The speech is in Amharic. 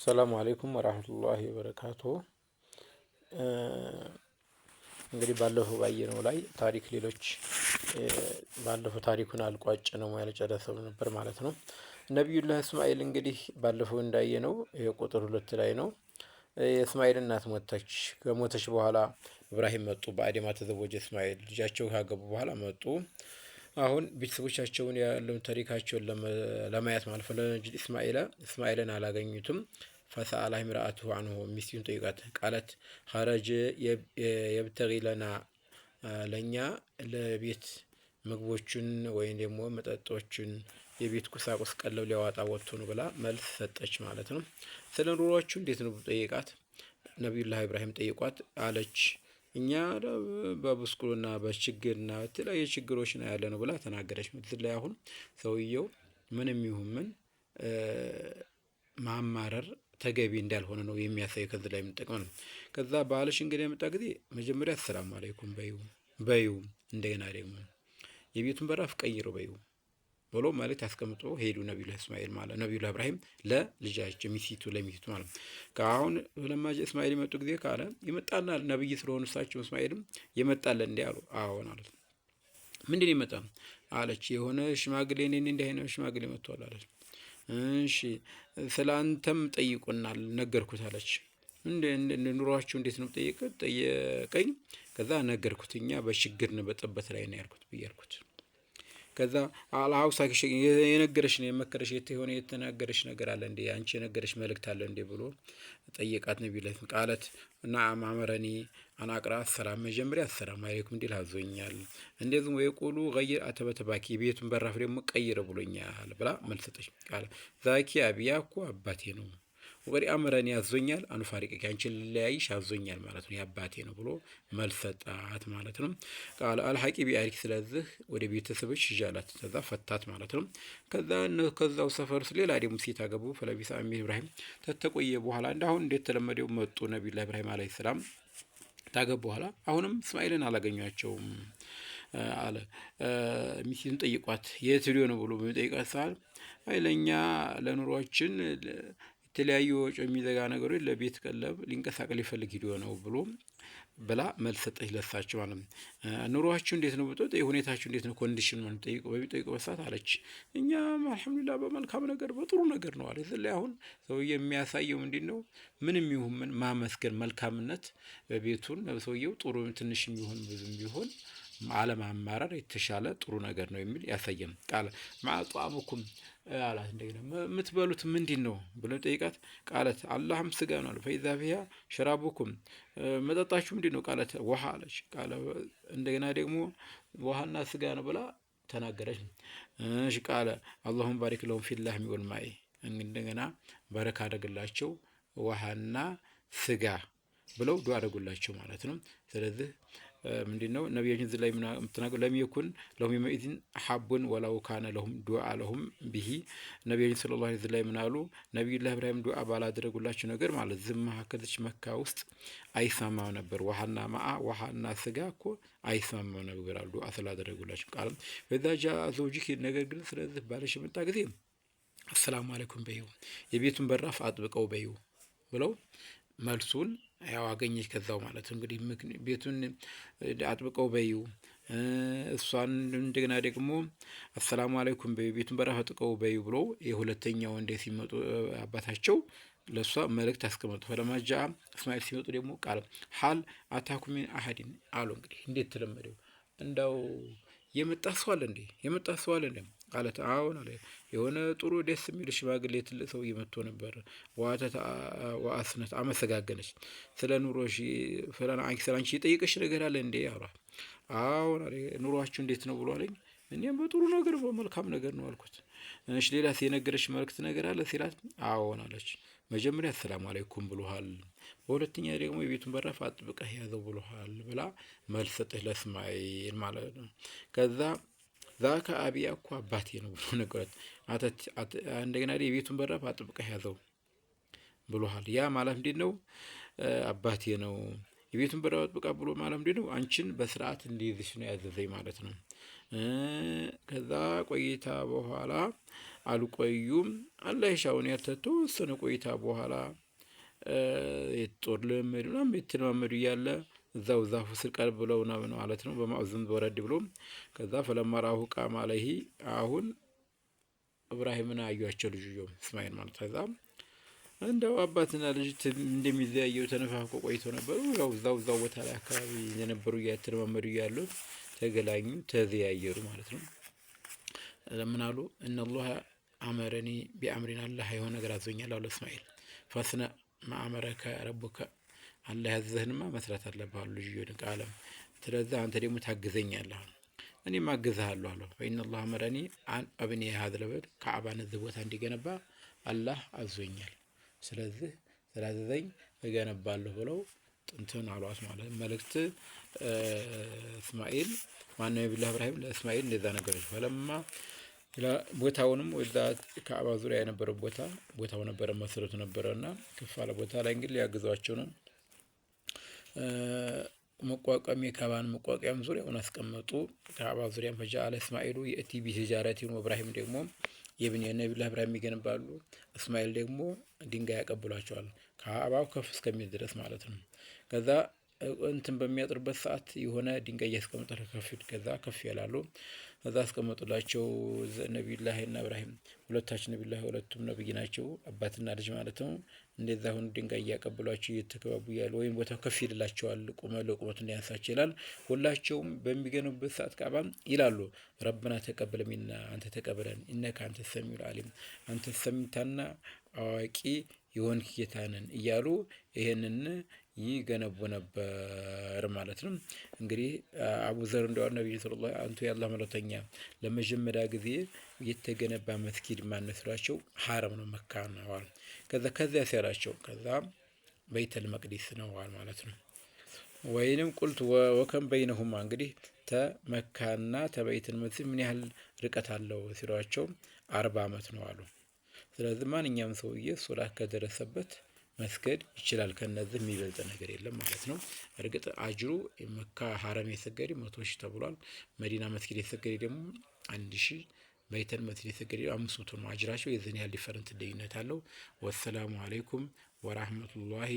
ሰላሙ አሌይኩም ወራህመቱላሂ ወበረካቱሁ። እንግዲህ ባለፈው ባየነው ላይ ታሪክ ሌሎች ባለፈው ታሪኩን አልቋጭ ነው ያልጨረሰው ነበር ማለት ነው። ነቢዩላህ እስማኤል እንግዲህ ባለፈው እንዳየነው የቁጥር 2 ላይ ነው። የእስማኤል እናት ሞተች። ከሞተች በኋላ ኢብራሂም መጡ። በአዴማ ተዘወጀ እስማኤል ልጃቸው ካገቡ በኋላ መጡ። አሁን ቤተሰቦቻቸውን ያለውን ታሪካቸውን ለማየት ማለት ፈለነጅ እስማኤልን አላገኙትም። ፈሰአላ ምርአቱሁ አንሁ ሚስቱን ጠይቃት ቃለት ኸረጀ የብተጊ ለና ለእኛ ለቤት ምግቦችን ወይም ደግሞ መጠጦችን የቤት ቁሳቁስ ቀለብ ሊያዋጣ ወጥቶ ነው ብላ መልስ ሰጠች ማለት ነው። ስለ ኑሯችሁ እንዴት ነው ጠይቃት። ነቢዩላህ ኢብራሂም ጠይቋት አለች እኛ በብስኩልና በችግርና በተለያዩ ችግሮች ነው ያለ ነው ብላ ተናገረች። ምድር ላይ አሁን ሰውየው ምንም ይሁን ምን ማማረር ተገቢ እንዳልሆነ ነው የሚያሳየው። ከዚህ ላይ የምንጠቅመው ነው። ከዛ ባልሽ እንግዲህ የመጣ ጊዜ መጀመሪያ ሰላም አለይኩም በዩ እንደገና ደግሞ የቤቱን በራፍ ቀይሮ በዩ ብሎ ማለት ያስቀምጦ ሄዱ። ነቢዩላህ እስማኤል ማለት ነቢዩላህ ኢብራሂም ለልጃቸው ሚስቱ ለሚስቱ ማለት ከአሁን ለማጅ እስማኤል የመጡ ጊዜ ካለ ይመጣልናል ነብይ ስለሆኑ እሳቸው እስማኤልም ይመጣልን እንዴ አሉ። አዎን አሉት። ምንድን ይመጣ አለች። የሆነ ሽማግሌ እኔ እንዲህ አይነት ሽማግሌ መጥቷል አለች። እሺ ስላንተም ጠይቁናል ነገርኩት አለች። እንደ ኑሯችሁ እንዴት ነው ጠየቀኝ። ከዛ ነገርኩት እኛ በችግር ነው በጥበት ላይ ነው ያልኩት ብያልኩት። ከዛ አላውሳኪሽ የነገረሽ ነው የመከረሽ የሆነ የተናገረሽ ነገር አለ እንዴ አንቺ የነገረሽ መልእክት አለ እንዴ ብሎ ጠየቃት። ነብዩላህ ቃለት ነዓም አመረኒ አናቅራ ሰላም መጀመሪያ ሰላም አለይኩም እንዲል አዞኛል። እንደዚህም ወይቁሉ ገይር አተበተባኪ ቤቱን በራፍ ደግሞ ቀይረ ብሎኛል ብላ መልስ ሰጠች። ቃለ ዛኪ አብያ እኮ አባቴ ነው ወዲ አመረኒ አዞኛል አንፋሪቀ አንቺን ለያይሽ አዞኛል ማለት ነው የአባቴ ነው ብሎ መልስ ሰጣት ማለት ነው። ቃል አልሐቂ ቢአሪክ ስለዚህ ወደ ቤተሰቦች ይዣላት ተዛ ፈታት ማለት ነው። ከዛው ሰፈር ውስጥ ሌላ ደግሞ ሴት አገቡ። ፈለቢሳ ኢብራሂም ተተቆየ በኋላ እንዳሁን እንዴት ተለመደው መጡ። ነብዩላህ ኢብራሂም አለይሂ ሰላም ታገቡ በኋላ አሁንም እስማኤልን አላገኟቸውም አለ። ሚስቱን ጠይቋት የት ሄዶ ነው ብሎ በሚጠይቃት ሰዓት አይ ለኛ ለኑሯችን የተለያዩ ወጪ የሚዘጋ ነገሮች ለቤት ቀለብ ሊንቀሳቀስ ሊፈልግ ሂዶ ነው ብሎ ብላ መልስ ሰጠች ለሳቸው ማለት ነው። ኑሯችሁ እንዴት ነው ብትጠይቅ የሁኔታችሁ እንዴት ነው ኮንዲሽን ነው በሚጠይቁ በሰዓት አለች እኛ አልሐምዱሊላህ በመልካም ነገር በጥሩ ነገር ነው አለ። ስለዚህ አሁን ሰውዬው የሚያሳየው ምንድነው ምንም ይሁን ምን ማመስገን መልካምነት ቤቱን ሰውዬው ጥሩ ትንሽም ይሁን ብዙም ቢሆን አለማማረር የተሻለ ጥሩ ነገር ነው የሚል ያሳየን ቃል ማጧሙኩም አላት። እንደገና የምትበሉት ምንድነው ብሎ ጠይቃት። ቃለት አላህም ስጋ ነው አለ። ፈይዛ ፊያ ሸራቡኩም መጠጣችሁ ምንድነው ቃለት ውሃ አለች። ቃለ እንደገና ደግሞ ውሃና ስጋ ነው ብላ ተናገረች። እሺ ቃለ አላሁም ባሪክ ለሁም ፊላህሚ ወልማኢ እንደገና በረካ አደረግላቸው ውሃና ስጋ ብለው ዱዓ አደረጉላቸው ማለት ነው። ስለዚህ ምንድነው ነብያችን እዚህ ላይ ምትናገሩ ለሚኩን ለሁም የመኢዝን ሐቡን ወላው ካነ ለሁም ዱዓ ለሁም ቢሂ ነብያችን ሰለላሁ ዐለይሂ ወሰለም ምናሉ ነብዩላህ ኢብራሂም ዱዓ ባላደረጉላቸው ነገር ማለት ዝም ማከለች መካ ውስጥ አይስማማው ነበር። ውሃና ስጋ እኮ አይስማማው ነበር አሉ ዱዓ ስላደረጉላቸው ቃልም በዛ ጃ ዘውጂክ ነገር ግን ስለዚህ ባለሽ መጣ ጊዜ አሰላሙ አለይኩም በዩ የቤቱን በራፍ አጥብቀው በዩ ብለው መልሱን ያው አገኘች። ከዛው ማለት እንግዲህ ቤቱን አጥብቀው በዩ እሷን እንደገና ደግሞ አሰላሙ አለይኩም በዩ ቤቱን በራፍ አጥብቀው በዩ ብሎ የሁለተኛው እንደ ሲመጡ አባታቸው ለሷ መልእክት አስቀመጡ። ፈለማጃ እስማኤል ሲመጡ ደግሞ ቃል ሐል አታኩም ሚን አሐዲን አሉ። እንግዲህ እንዴት ተለመደው እንዳው የመጣ ሰው አለ እንዴ ቃለት አዎን አለ። የሆነ ጥሩ ደስ የሚል ሽማግሌ ትልቅ ሰው እየመጥቶ ነበር። ወአስነት አመሰጋገነች። ስለ ኑሮሽ ፈላና አንቺ የጠየቀሽ ነገር አለ እንዴ አሏት። አዎን አለ። ኑሯችሁ እንዴት ነው ብሎ አለኝ። እኔም በጥሩ ነገር በመልካም ነገር ነው አልኩት። እሺ ሌላስ የነገረሽ መልእክት ነገር አለ ሲላት አዎን አለች። መጀመሪያ ሰላም አለይኩም ብሎሃል፣ በሁለተኛ ደግሞ የቤቱን በራፍ አጥብቀህ ያዘው ብሎሃል ብላ መልስ ሰጠች ለእስማኤል ማለት ነው። ከዛ ዛካ አብያ እኮ አባቴ ነው ብሎ ነገራት። እንደገና የቤቱን በራፍ አጥብቀህ ያዘው ብሎሃል። ያ ማለት እንዴት ነው? አባቴ ነው የቤቱን በር አጥብቃ ብሎ ማለት ምንድን ነው? አንቺን በስርዓት እንዲይዝሽ ነው ያዘዘኝ ማለት ነው። ከዛ ቆይታ በኋላ አልቆዩም። አላህ የሻውን ያልተወሰነ ቆይታ በኋላ የጦር ልምምድ ምናምን የተለማመዱ እያለ እዛው ዛፉ ስር ቀርብ ብለው ነው ማለት ነው። በማዕዘን ወረድ ብሎ ከዛ ፈለማ ራሁ ቃማ አለይሂ አሁን እብራሂምን አዩአቸው ልጅየው እስማኤል ማለት ከዛ እንደው አባትና ልጅ እንደሚዘያየው ተነፋፍቆ ቆይተው ነበሩ። ያው እዛው ቦታ ላይ አካባቢ የነበሩ እያተለማመዱ እያሉ ተገላኙ፣ ተዘያየሩ ማለት ነው። ለምን አሉ እነላህ አመረኒ ቢአምሪን አላህ የሆነ ነገር አዞኛል አሉ እስማኤል። ፈስነ ማአመረከ ረቡከ አላህ ያዘህንማ መስራት አለብህ አሉ ልጅየው ቃለም። ስለዚህ አንተ ደግሞ ታግዘኛለህ እኔም አግዝሃለሁ አለው። ፈኢነላህ አመረኒ አን አብኒ ሀዘል በይት ከዕባን እዚህ ቦታ እንዲገነባ አላህ አዞኛል። ስለዚህ ስላዘዘኝ እገነባለሁ ብለው ጥንትን አሏት ማለት መልእክት እስማኤል ማነው ነቢዩላህ ኢብራሂም ለእስማኤል እንደዛ ነገረች። ፈለማ ቦታውንም ወዛ ከዕባ ዙሪያ የነበረው ቦታው ነበረ መሰረቱ ነበረና ከፍ ያለ ቦታ ላይ እንግዲህ ሊያግዟቸው ነው። መቋቋም የካባን መቋቋም ዙሪያውን አስቀመጡ። ከዕባ ዙሪያም ፈጀዐለ እስማኤሉ የእቲ ቢሂጃረቲን ወኢብራሂም ደግሞ የብን ነቢዩላህ ኢብራሂም ይገነባሉ። እስማኤል ደግሞ ድንጋይ ያቀብሏቸዋል ከዕባው ከፍ እስከሚል ድረስ ማለት ነው። ከዛ እንትን በሚያጥርበት ሰዓት የሆነ ድንጋይ እያስቀመጠ ከዛ ከፍ ያላሉ ከዛ አስቀመጡላቸው። ነቢዩላህ እና ኢብራሂም ሁለታችን ነቢዩላህ ሁለቱም ነብይ ናቸው፣ አባትና ልጅ ማለት ነው። እንደዛ አሁን ድንጋይ እያቀብሏቸው እየተከባቡ ያሉ ወይም ቦታው ከፍ ይልላቸዋል፣ ለቁመቱ እንዲያንሳቸው ይላል። ሁላቸውም በሚገኑበት ሰዓት ካባ ይላሉ ረብና ተቀበለ ሚና አንተ ተቀበለን፣ ኢነከ አንተ ሰሚዑል አሊም አንተ ሰሚታና አዋቂ የሆንክ ጌታ ነን እያሉ ይሄንን ይገነቡ ነበር ማለት ነው። እንግዲህ አቡዘር እንደው ነብዩ ሰለላሁ ዐለይሂ አንቱ ያላህ መልእክተኛ ለመጀመሪያ ጊዜ የተገነባ መስጊድ ማነስራቸው ሐረም ነው መካ ነው። ከዛ ሲያላቸው ከዛ በይተል መቅዲስ ነው ማለት ነው። ወይንም ቁልት ወከም በይነሁማ እንግዲህ ተመካና ተበይተል መቅዲስ ምን ያህል ርቀት አለው ሲሏቸው 40 ዓመት ነው አሉ። ስለዚህ ማንኛውም ሰውዬ ሶላት ከደረሰበት መስገድ ይችላል። ከነዚህ የሚበልጥ ነገር የለም ማለት ነው። እርግጥ አጅሩ መካ ሐረም የሰገደ 100,000 ተብሏል። መዲና መስጊድ የሰገደ ደግሞ 1,000፣ በይተል መስጊድ የሰገደ 500 ነው አጅራቸው። የዚህን ያህል ዲፈረንት ልዩነት አለው። ወሰላሙ አለይኩም ወራህመቱላሂ